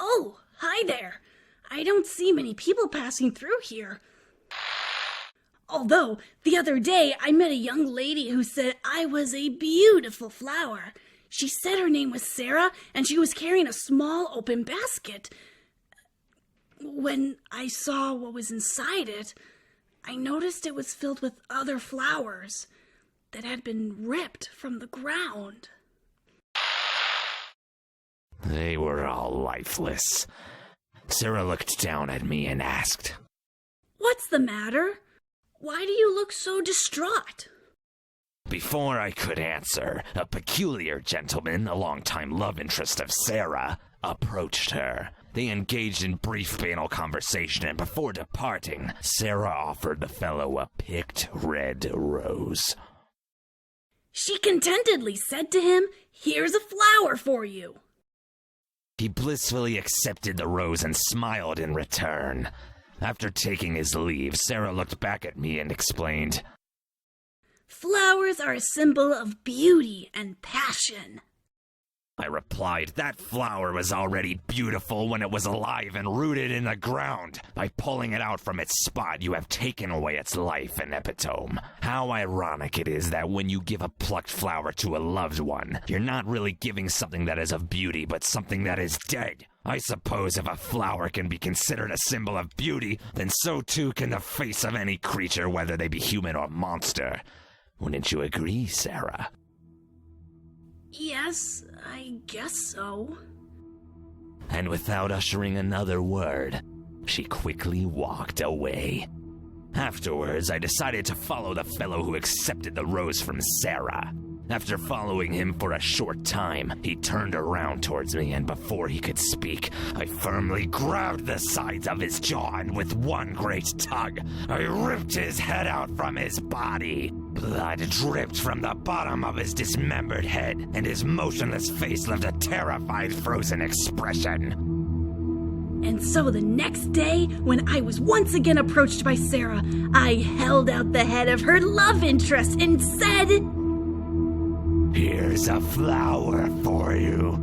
Oh, hi there. I don't see many people passing through here. Although, the other day I met a young lady who said I was a beautiful flower. She said her name was Sarah, and she was carrying a small open basket. When I saw what was inside it, I noticed it was filled with other flowers that had been ripped from the ground. They were all lifeless. Sarah looked down at me and asked, "What's the matter? Why do you look so distraught?" Before I could answer, a peculiar gentleman, a longtime love interest of Sarah, approached her. They engaged in brief banal conversation, and before departing, Sarah offered the fellow a picked red rose. She contentedly said to him, "Here's a flower for you." He blissfully accepted the rose and smiled in return. After taking his leave, Sarah looked back at me and explained, "Flowers are a symbol of beauty and passion." I replied, that flower was already beautiful when it was alive and rooted in the ground. By pulling it out from its spot, you have taken away its life and epitome. How ironic it is that when you give a plucked flower to a loved one, you're not really giving something that is of beauty, but something that is dead. I suppose if a flower can be considered a symbol of beauty, then so too can the face of any creature, whether they be human or monster. Wouldn't you agree, Sarah? Yes, I guess so. And without uttering another word, she quickly walked away. Afterwards, I decided to follow the fellow who accepted the rose from Sarah. After following him for a short time, he turned around towards me, and before he could speak, I firmly grabbed the sides of his jaw, and with one great tug, I ripped his head out from his body. Blood dripped from the bottom of his dismembered head, and his motionless face left a terrified, frozen expression. And so the next day, when I was once again approached by Sarah, I held out the head of her love interest and said, "Here's a flower for you."